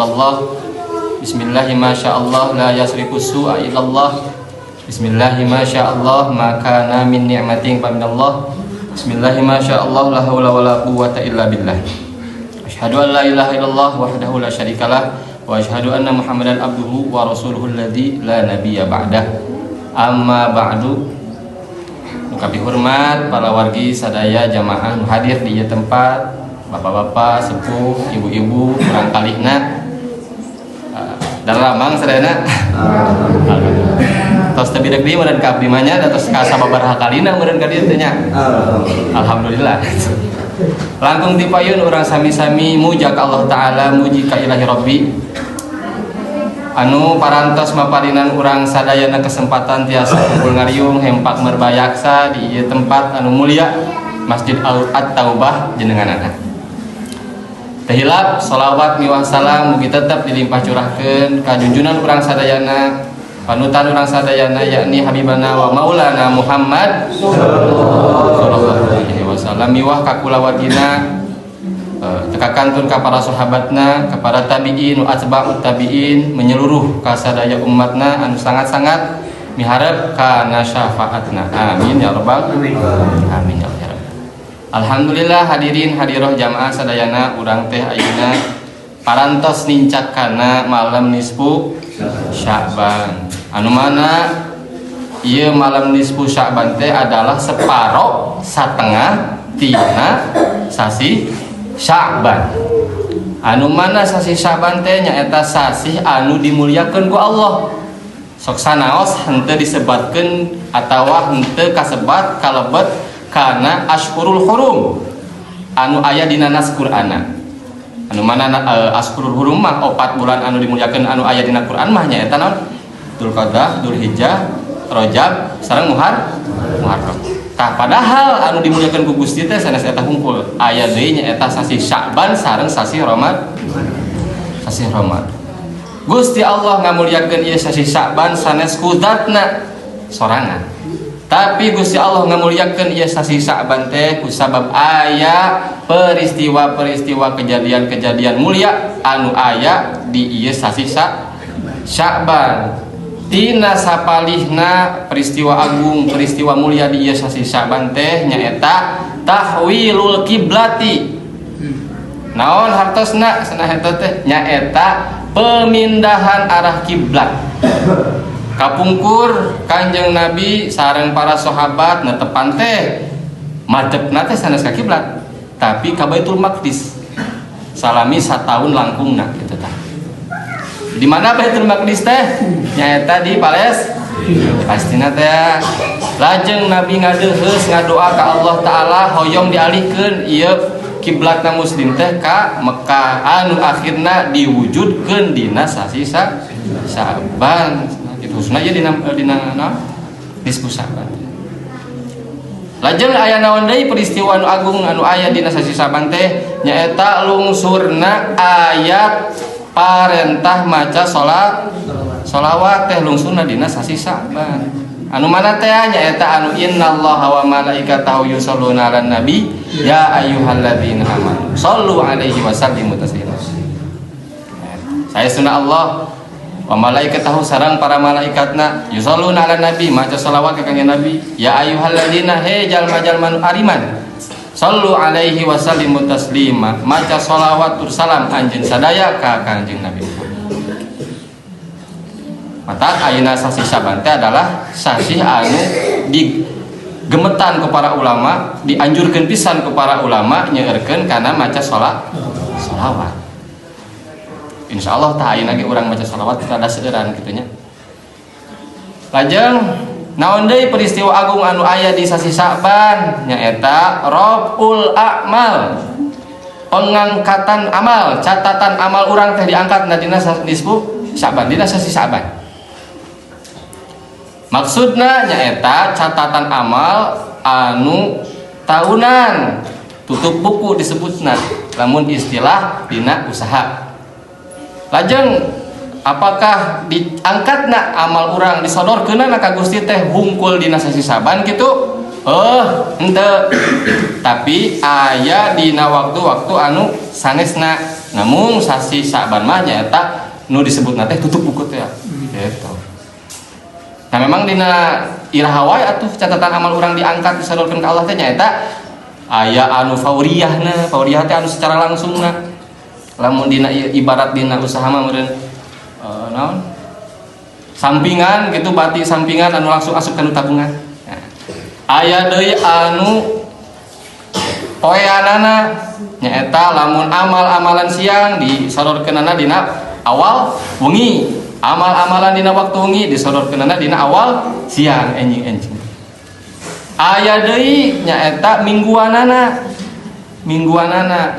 illallah. Bismillahi masyaallah la yasrifu su'a illallah. Bismillahi masyaallah ma kana min ni'matin fa minallah. Bismillahi masyaallah la haula wala quwwata illa billah. Asyhadu an la ilaha illallah wahdahu la syarikalah wa asyhadu anna Muhammadan abduhu wa rasuluhu alladzi la nabiyya ba'dah. Amma ba'du. Kami hormat para wargi sadaya jamaah hadir di tempat, bapak-bapak, sepuh, ibu-ibu, kurang kalihna dan ramang sadayana. Tos teu bideg meureun ka abdi mah nya tos ka sababaraha kalina meureun ka dieu teh nya. Alhamdulillah. Langkung ti payun urang sami-sami muja ka Allah taala, muji ka ilahi rabbi. Anu parantos maparinan urang sadayana kesempatan tiasa kumpul ngariung hempak merbayaksa di ieu tempat anu mulia Masjid At-Taubah jenenganana. Teu hilap shalawat miwah salam mugi tetep dilimpah curahkeun ka junjunan urang sadayana, panutan urang sadayana yakni habibana wa maulana Muhammad sallallahu alaihi wasallam, miwah ka kulawatina tekakantun ka para sahabatna, kepada tabi'in wa atba'ut tabi'in, menyeluruh ka sadaya umatna anu sangat-sangat miharep kana syafaatna. Amin ya rabbal alamin. Amin ya rabbal. Alhamdulillah hadirin hadiroh jamaah sadayana urang teh ayeuna parantos nincak kana malam nisfu Sya'ban. Anu mana ieu malam nisfu Sya'ban teh adalah separo satengah tina sasi Sya'ban. Anu mana sasi Sya'ban teh nyaeta sasi anu dimuliakeun ku Allah. Sok sanaos henteu disebatkeun atawa henteu kasebat kalebet kana Ashhurul Hurum anu aya dina nas Qur'ana. Anu mana Ashhurul Hurum mah 4 bulan anu dimuliakeun anu aya dina Qur'an mah nyaeta naon? Dzulqa'dah, Dzulhijjah, Rajab, sareng Muharram. Tah padahal anu dimuliakeun ku Gusti teh sanes eta hungkul. Aya deui nyaeta sasi Sya'ban sareng sasi Ramadan. Sasi Ramadan. Gusti Allah ngamuliakeun ieu sasi Sya'ban sanes ku zatna sorangan. Tapi Gusti Allah ngamuliakeun ieu sasi Sya'ban teh ku sabab aya peristiwa-peristiwa kejadian-kejadian mulia anu aya di ieu sasi Sya'ban. Tina sapalihna peristiwa agung, peristiwa mulia di ieu sasi Sya'ban teh nyaeta tahwilul kiblati. Naon hartosna cenah eta teh? Nyaeta pemindahan arah kiblat. Kapungkur Kanjeng Nabi sareng para sahabat netepan teh madepna teh sanes ka kiblat, tapi ka Baitul Maqdis. Salami sataun langkungna kitu tah. Di mana Baitul Maqdis teh? Nyaeta di Palestina teh. Lajeng Nabi ngadeuheus ngadoa ka Allah taala hoyong dialihkeun ieu kiblatna muslim teh ka Mekah anu akhirna diwujudkeun dina sasi Sya'ban. Khususna ieu dina nisfu Sya'ban. Lajeng aya naon deui peristiwa anu agung anu aya dina sasi Sya'ban teh nyaeta lungsurna ayat parentah maca sholawat teh lungsurna dina sasi Sya'ban. Anu mana teh nyaeta anu innallaha wa malaikatahu yusholluna 'alan nabi ya ayyuhalladzina amanu shollu 'alaihi wa sallimu taslima. Saya sunah Allah wa malaikatahu sareng para malaikatna yusholluna 'alan nabi maca sholawat ka kanjeng Nabi ya ayyuhalladzina he jalma-jalma nu ariman shollu 'alaihi wa sallimu taslima maca sholawat tur salam anjeun sadaya ka kanjeng Nabi. Mata ayeuna sasi Sya'ban teh adalah sasi anu digemetan ku para ulama, dianjurkeun pisan ku para ulama nyeurkeun kana maca sholawat. Insyaallah tah ayeuna ge urang maca sholawat rada seueuran kitu nya. Lajeng naon deui peristiwa agung anu aya di sasi Sya'ban nyaeta raf'ul a'mal. Pengangkatan amal, catatan amal urang teh diangkat na dina nisfu Sya'ban, dina sasi Sya'ban. Maksudna nyaeta catatan amal anu tahunan, tutup buku disebutna lamun istilah dina usaha. Lajeng apakah diangkatna amal urang disodorkeunna ka Gusti teh hungkul dina sasi Sya'ban kitu? Ente tapi aya dina waktu-waktu anu sanesna namun sasi Sa'ban mah nyaeta nu disebutna teh tutup buku teh gitu. Nah memang dina iraha wae atuh catatan amal urang diangkat disadorkeun ka Allah teh nyaeta aya anu fauriyahna, fauriyah teh anu secara langsungna. Lamun dina ibarat dina usaha mah meureun naon? Sampingan gitu, bati sampingan anu langsung asup kana tabungan. Nah, aya deui anu poeanana nyaeta lamun amal-amalan siang disadorkeunana dina awal wengi, amal-amalan dina waktu wengi disodorkeunana dina awal siang enjing-enjing. Aya deui nyaeta mingguanana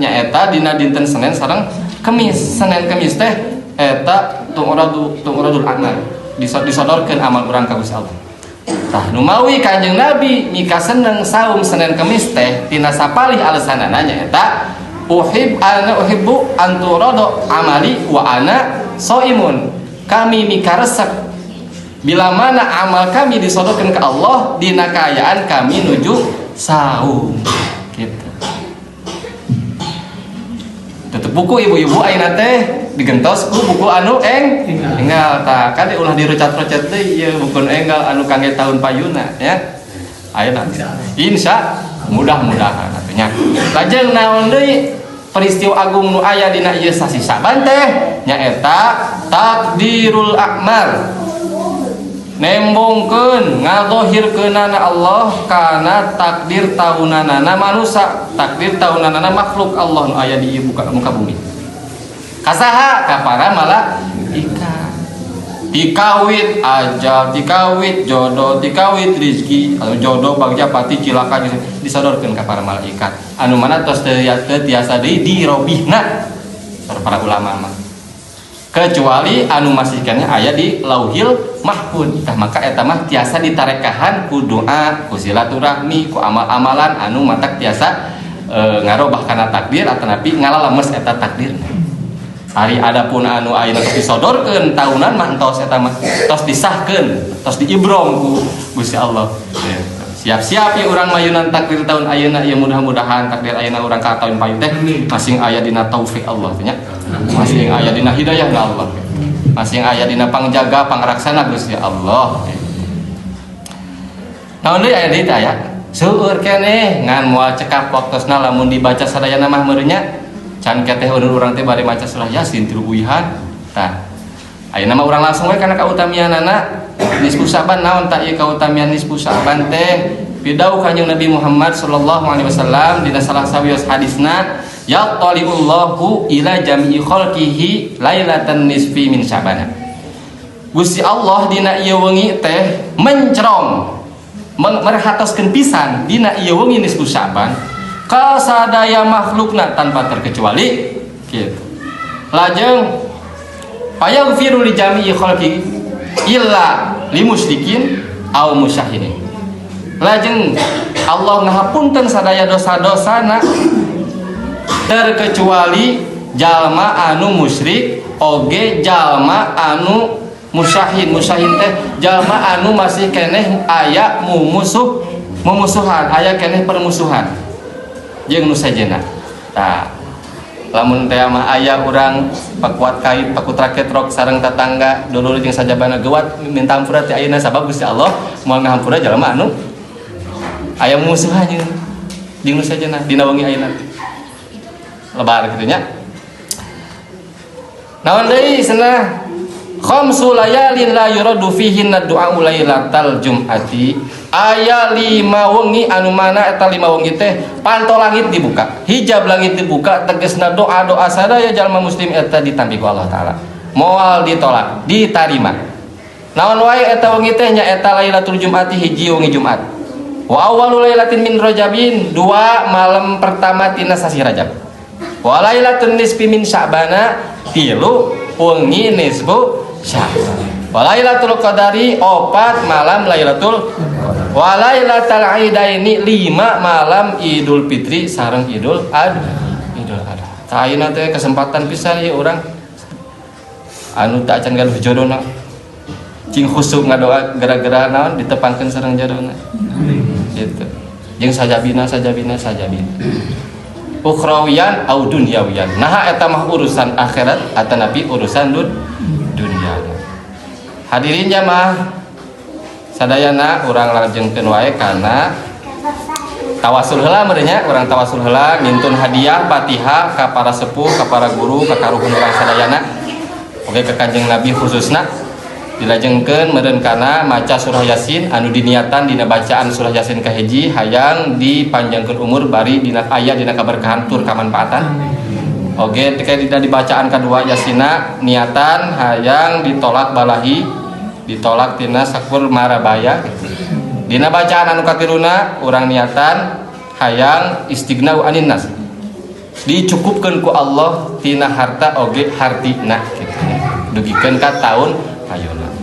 nyaeta dina dinten Senin sareng Kemis. Senin Kemis teh eta tumuradul amal disodorkeun amal urang ka Gusti Allah. Tah nu mawi Kanjeng Nabi mika seneng saum Senin Kemis teh tina sapalih alesanana nyaeta uhibbu an turado amali wa ana shaimun. Kami mika resep bila mana amal kami disodorkeun ke Allah dina kaayaan kami nuju saum gitu. Tutup buku ibu-ibu ayeuna teh digentos ku buku anu enggal tah kan ulah dirucat-rucat teh ieu buku enggal anu kangge tahun payuna ya. Ayeuna insya mudah-mudahan atunya. Lajeng naon deui peristiwa agung nu aya dina ieu sasi Sa'ban teh nyaeta takdirul a'mal. Nembongkeun ngadohirkeunana Allah kana takdir tahunanana manusia, takdir tahunanana makhluk Allah nu aya di muka bumi. Kasaha ka para malaika. Dikawit ajal, dikawit jodoh, dikawit rezeki, atau jodoh bagja pati cilaka disodorkeun ka para malaikat. Anu mana tos teu tiasa deui dirobihna para ulama mah. Kecuali anu masih keneh aya di Lauhil Mahfuz. Tah maka eta mah tiasa ditarekahan ku doa, ku silaturahmi, ku amal-amalan anu matak tiasa ngarobah kana takdir atanapi ngalalames eta takdirna. Ari adapun anu ayeuna tos disodorkeun tahunan mah entos eta mah tos disahkeun, tos diibrom ku Gusti Allah. Siap-siap ya urang mayunan takdir tahun ayeuna ya mudah-mudahan takdir ayeuna urang ka tahun payu teh masing aya dina taufik Allah teh nya. Masing aya dina hidayah na Allah. Masing aya dina pangjaga pangraksana Gusti Allah. Naon deui aya deui teh aya? Seueur keneh ngan moal cekap waktosna lamun dibaca sadayana mah meureun nya. Can keteh urang teh bade maca surah Yasin tilu buihan. Tah. Ayeuna mah urang langsung we kana kautamianana. Nisfu Sa'ban naon ta ieu kautamian nisfu Sa'ban teh? Pidau Kanjeng Nabi Muhammad sallallahu alaihi wasallam dina salah sawios hadisna yaqtalibullahu ila jami'i khalqihi lailatan nisfi min Sa'ban. Gusti Allah dina ieu wengi teh mencrong merhatoskeun pisan dina ieu wengi nisfu Sa'ban ka sadaya makhlukna tanpa terkecuali kitu. Lajeng fayaghfiru li jami'i khalqihi illa limusyrikin aw musyahidin. Lajeng Allah ngahapunten sadaya dosa-dosana terkecuali jalma anu musyrik oge jalma anu musyahid. Musyahid teh jalma anu masih keneh aya mumusuhan, aya keneh permusuhan jeung nu sajena. Tah lamun teh mah aya urang pakuat kait pakutra ketrok sareng tetangga dulur jeung sajabana geuwat minta hampura ti ayeuna sabab Gusti Allah moal ngahampura jalma anu aya musuhan jeung nu sajana dina wengi ayeuna lebar kitu nya. Naon deui cenah khamsu layalin la yuradu fihinna du'a lailatal jum'ati. Aya 5 wengi anu mana eta 5 wengi teh panto langit dibuka, hijab langit dibuka, tegasna doa-doa sadaya jalma muslim eta ditampi ku Allah taala. Moal ditolak, ditarima. Naon wae eta wengi teh nya eta Lailatul Jum'ati hiji wengi Jumat. Wa awwalul lailatin min Rajabin 2 malam pertama tina sasi Rajab. Wa lailatun nisfi min Sya'bana 3 wengi nisfu Sya'ban. Wa lailatul qadari 4 malam Lailatul wa lailatul aidaini 5 malam Idul Fitri sareng Idul Adha. Tah ayeuna teh kesempatan pisan ieu urang anu tak can galuh jodona cing khusuk ngadoa gara-gara naon ditepangkeun sareng jodona. gitu. Jeung sajabina ukhrawiyan au dunyawiyan. Nah eta mah urusan akhirat atanapi urusan dunia. Hadirin jamaah sadayana urang lajengkeun wae kana tawasul heula merenya, urang tawasul heula ngintun hadiah Fatihah ka para sepuh, ka para guru, ka karuhun urang sadayana. Oge ka Kanjeng Nabi khususna dilajengkeun meureun kana maca surah Yasin anu diniatan dina bacaan surah Yasin kahiji hayang dipanjangkeun umur bari dina aya dina kaberkahan tur kamanfaatan. Oge teka dina dibacaan kadua Yasina niatan hayang ditolak balahi, ditolak tina sakur marabaya. Dina bacaan anu katiruna urang niatan hayang istighna'u anin nas. Dicukupkeun ku Allah tina harta oge hartina kitu. Dugikeun ka taun ayeuna.